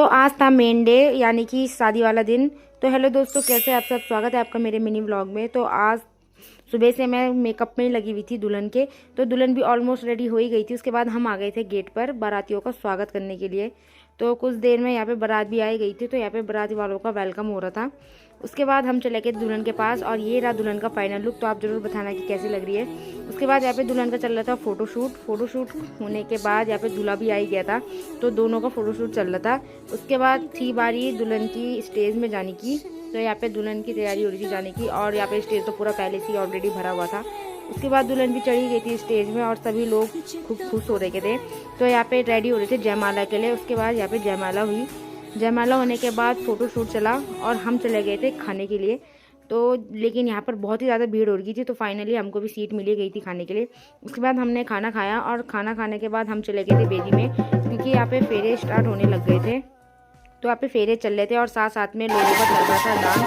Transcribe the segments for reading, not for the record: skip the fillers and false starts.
तो आज था मेन डे यानी कि शादी वाला दिन। तो हेलो दोस्तों, कैसे आप सब, स्वागत है आपका मेरे मिनी व्लॉग में। तो आज सुबह से मैं मेकअप में ही लगी हुई थी दुल्हन के। तो दुल्हन भी ऑलमोस्ट रेडी हो ही गई थी। उसके बाद हम आ गए थे गेट पर बारातियों का स्वागत करने के लिए। तो कुछ देर में यहाँ पे बारात भी आई गई थी, तो यहाँ पे बाराती वालों का वेलकम हो रहा था। उसके बाद हम चले गए दुल्हन के पास और ये रहा दुल्हन का फाइनल लुक। तो आप ज़रूर बताना कि कैसी लग रही है। उसके बाद यहाँ पे दुल्हन का चल रहा था फ़ोटोशूट होने के बाद यहाँ पे दूल्हा भी आ ही गया था, तो दोनों का फ़ोटोशूट चल रहा था। उसके बाद थी बारी दुल्हन की स्टेज में जाने की। तो यहाँ पे दुल्हन की तैयारी हो रही थी जाने की, और यहाँ पे स्टेज तो पूरा पहले से ही ऑलरेडी भरा हुआ था। उसके बाद दुल्हन भी चढ़ी गई थी स्टेज में और सभी लोग खूब खुश हो रहे थे। तो यहाँ पे रेडी हो रहे थे जयमाला के लिए। उसके बाद यहाँ पे जयमाला हुई। जयमाला होने के बाद फ़ोटोशूट चला और हम चले गए थे खाने के लिए। तो लेकिन यहाँ पर बहुत ही ज़्यादा भीड़ हो रही थी, तो फाइनली हमको भी सीट मिली गई थी खाने के लिए। उसके बाद हमने खाना खाया और खाना खाने के बाद हम चले गए थे बेदी में, क्योंकि यहाँ पे फेरे स्टार्ट होने लग गए थे। तो यहाँ पे फेरे चल रहे थे और साथ साथ में लोगों का चल रहा था डांस।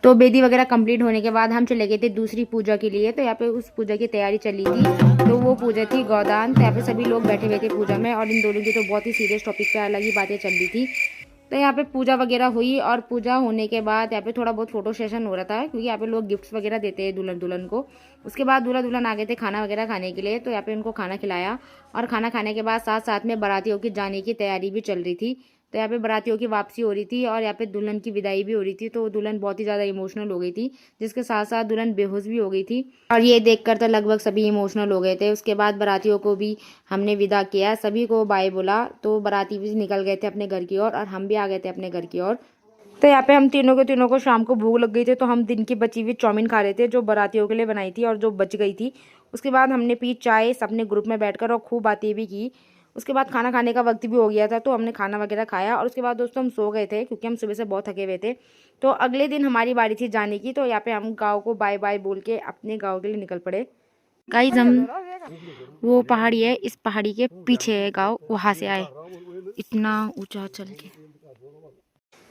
तो बेदी वगैरह कंप्लीट होने के बाद हम चले गए थे दूसरी पूजा के लिए। तो यहाँ पे उस पूजा की तैयारी चली थी। तो वो पूजा थी गोदान। तो यहाँ पे सभी लोग बैठे हुए थे पूजा में, और इन दोनों की तो बहुत ही सीरियस टॉपिक पे अलग ही बातें चल रही थी। तो यहाँ पे पूजा वगैरह हुई, और पूजा होने के बाद यहाँ पे थोड़ा बहुत फोटो सेशन हो रहा था, क्योंकि यहाँ पे लोग गिफ्ट्स वगैरह देते हैं दुल्हन को। उसके बाद दूल्हा दुल्हन आ गए थे खाना वगैरह खाने के लिए। तो यहाँ पे उनको खाना खिलाया, और खाना खाने के बाद साथ साथ में बारातियों की जाने की तैयारी भी चल रही थी। तो यहाँ पे बारातियों की वापसी हो रही थी और यहाँ पे दुल्हन की विदाई भी हो रही थी। तो दुल्हन बहुत ही ज़्यादा इमोशनल हो गई थी, जिसके साथ साथ दुल्हन बेहोश भी हो गई थी, और ये देखकर तो लगभग सभी इमोशनल हो गए थे। उसके बाद बारातियों को भी हमने विदा किया, सभी को बाय बोला। तो बाराती भी निकल गए थे अपने घर की ओर, और हम भी आ गए थे अपने घर की ओर। तो यहाँ पे हम तीनों को शाम को भूख लग गई थी, तो हम दिन की बची हुई चाउमीन खा रहे थे, जो बारातियों के लिए बनाई थी और जो बच गई थी। उसके बाद हमने पी चाय सबने ग्रुप में बैठकर, और खूब बातें भी की। उसके बाद खाना खाने का वक्त भी हो गया था, तो हमने खाना वगैरह खाया, और उसके बाद दोस्तों हम सो गए थे, क्योंकि हम सुबह से बहुत थके हुए थे। तो अगले दिन हमारी बारी थी जाने की। तो यहाँ पे हम गाँव को बाय बाय बोल के अपने गाँव के लिए निकल पड़े। गाइस, हम वो पहाड़ी है, इस पहाड़ी के पीछे है गाँव, वहाँ से आए इतना ऊँचा चल के।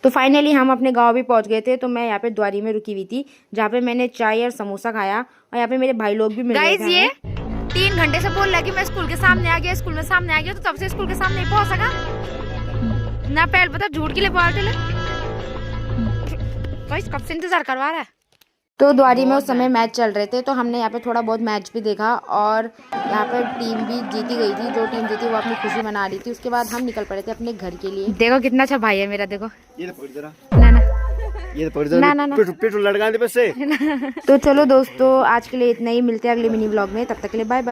तो फाइनली हम अपने गांव भी पहुंच गए थे। तो मैं यहाँ पे द्वारी में रुकी हुई थी, जहाँ पे मैंने चाय और समोसा खाया, और यहाँ पे मेरे भाई लोग भी मिल गए थे। ये 3 घंटे से बोल रहा है कि मैं स्कूल के सामने आ गया, स्कूल में सामने आ गया, तो तब से स्कूल के सामने नहीं पहुंच सका ना। पहले पता झूठ के लिए बोलते ले, कब से इंतजार करवा रहा है। तो द्वारी में उस समय मैच चल रहे थे, तो हमने यहाँ पे थोड़ा बहुत मैच भी देखा, और यहाँ पे टीम भी जीती गई थी। जो टीम जीती वो अपनी खुशी मना रही थी। उसके बाद हम निकल पड़े थे अपने घर के लिए। देखो कितना अच्छा भाई है मेरा, देखो ये ना तो चलो दोस्तों, आज के लिए इतना ही। मिलते हैं अगले मिनी व्लॉग में, तब तक के लिए बाय बाय।